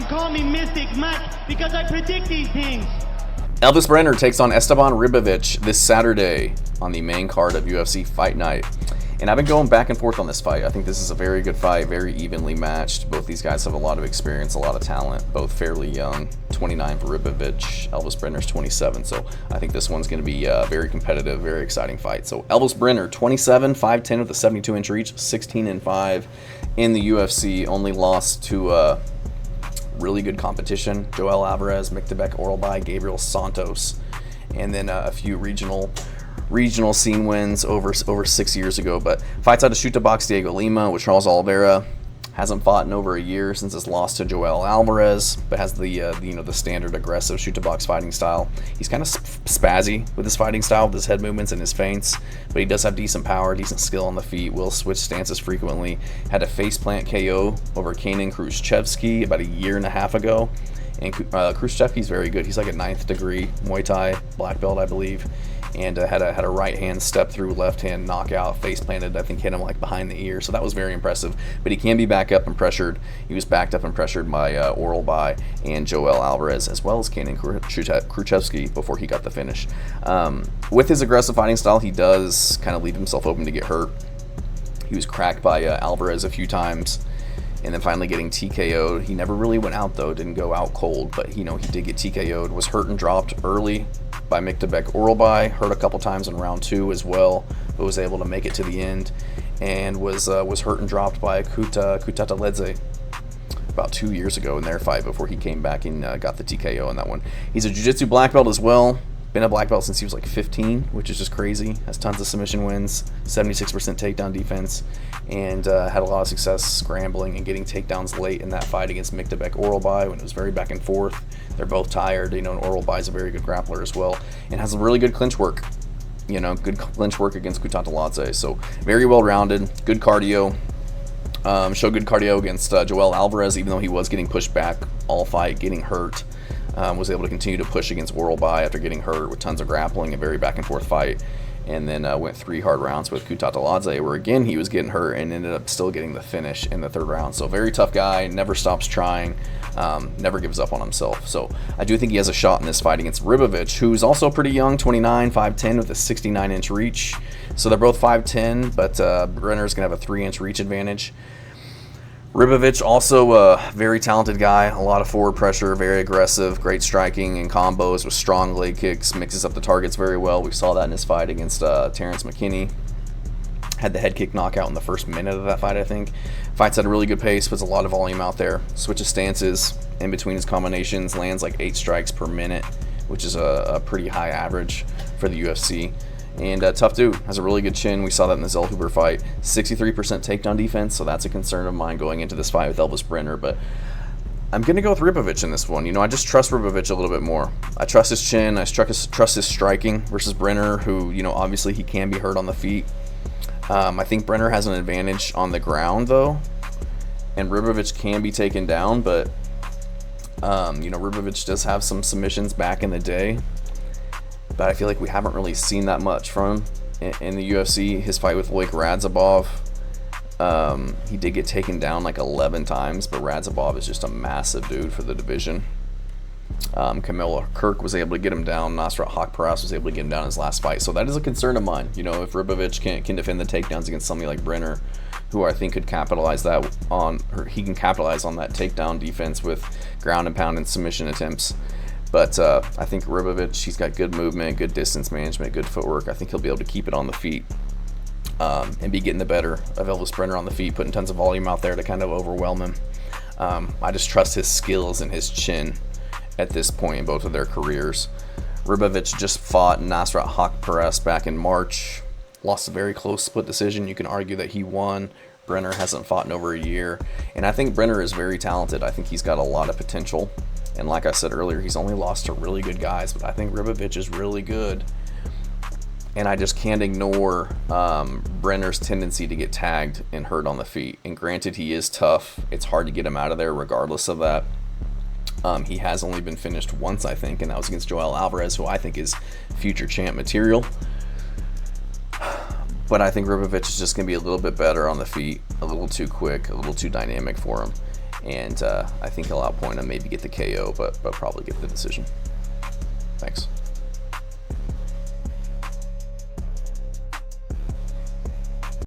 call me Mystic Mike because I predict these things. Elves Brener takes on Esteban Ribovics this Saturday on the main card of UFC Fight Night. And I've been going back and forth on this fight. I think this is a very good fight, very evenly matched. Both these guys have a lot of experience, a lot of talent, both fairly young. 29 for Ribovics, Elves Brener's 27. So I think this one's going to be a very competitive, very exciting fight. So Elves Brener, 27, 5'10 with a 72-inch reach, 16-5 in the UFC. Only lost to really good competition: Joel Alvarez, Mictebek Oralbai, Gabriel Santos, and then a few regional scene wins over 6 years ago. But fights out of shoot to box Diego Lima with Charles Oliveira. Hasn't fought in over a year since his loss to Joel Alvarez, but has the the standard aggressive shoot to box fighting style. He's kind of spazzy with his fighting style, with his head movements and his feints, but he does have decent power, decent skill on the feet. Will switch stances frequently. Had a faceplant KO over Kenan Khrushchevsky about a year and a half ago. And Khrushchevsky's very good. He's like a 9th degree Muay Thai black belt, I believe. And had a right hand step through, left hand knockout, face planted, I think hit him like behind the ear. So that was very impressive. But he can be back up and pressured. He was backed up and pressured by Oralbai and Joel Alvarez, as well as Kenan Khrushchevsky before he got the finish. With his aggressive fighting style, he does kind of leave himself open to get hurt. He was cracked by Alvarez a few times, and then finally getting TKO'd. He never really went out though, didn't go out cold, but he did get TKO'd, was hurt and dropped early by Mictebek Oralbai, hurt a couple times in round 2 as well, but was able to make it to the end, and was hurt and dropped by Elizeu about 2 years ago in their fight before he came back and got the TKO in that one. He's a jiu-jitsu black belt as well. Been a black belt since he was like 15, which is just crazy. Has tons of submission wins, 76% takedown defense, and had a lot of success scrambling and getting takedowns late in that fight against Mictebek Oralbai when it was very back and forth. They're both tired, and Oralbai is a very good grappler as well, and has a really good clinch work. Good clinch work against Elizeu. So very well-rounded, good cardio. Showed good cardio against Joel Alvarez, even though he was getting pushed back all fight, getting hurt. Was able to continue to push against Oralbai after getting hurt with tons of grappling, a very back and forth fight, and then went 3 hard rounds with Elizeu, where again he was getting hurt and ended up still getting the finish in the 3rd round. So very tough guy, never stops trying, never gives up on himself. So I do think he has a shot in this fight against Ribovics, who's also pretty young, 29, 5'10 with a 69-inch reach. So they're both 5'10, but Brener's gonna have a 3-inch reach advantage. Ribovics, also a very talented guy, a lot of forward pressure, very aggressive, great striking and combos with strong leg kicks, mixes up the targets very well. We saw that in his fight against Terrence McKinney. Had the head kick knockout in the first minute of that fight, I think. Fights at a really good pace, puts a lot of volume out there, switches stances in between his combinations, lands like 8 strikes per minute, which is a pretty high average for the UFC. And tough dude, has a really good chin. We saw that in the Zellhuber fight. 63% takedown defense, so that's a concern of mine going into this fight with Elves Brener. But I'm going to go with Ribovics in this one. I just trust Ribovics a little bit more. I trust his chin. I trust his striking versus Brener, who, obviously he can be hurt on the feet. I think Brener has an advantage on the ground, though. And Ribovics can be taken down, but, Ribovics does have some submissions back in the day. But I feel like we haven't really seen that much from him in the UFC. His fight with Loic Radzhabov, he did get taken down like 11 times, but Radzhabov is just a massive dude for the division. Camilla Kirk was able to get him down. Nasrat Haqparast was able to get him down in his last fight. So that is a concern of mine. If Ribovics can defend the takedowns against somebody like Brener, who I think could capitalize he can capitalize on that takedown defense with ground and pound and submission attempts. But I think Ribovics, he's got good movement, good distance management, good footwork. I think he'll be able to keep it on the feet and be getting the better of Elves Brener on the feet, putting tons of volume out there to kind of overwhelm him. I just trust his skills and his chin at this point in both of their careers. Ribovics just fought Nasrat Haqparast back in March. Lost a very close split decision. You can argue that he won. Brener hasn't fought in over a year. And I think Brener is very talented. I think he's got a lot of potential. And like I said earlier, he's only lost to really good guys, but I think Ribovics is really good. And I just can't ignore Brener's tendency to get tagged and hurt on the feet. And granted, he is tough. It's hard to get him out of there regardless of that. He has only been finished once, I think, and that was against Joel Alvarez, who I think is future champ material. But I think Ribovics is just going to be a little bit better on the feet, a little too quick, a little too dynamic for him. and I think he'll outpoint him, maybe get the KO, but probably get the decision.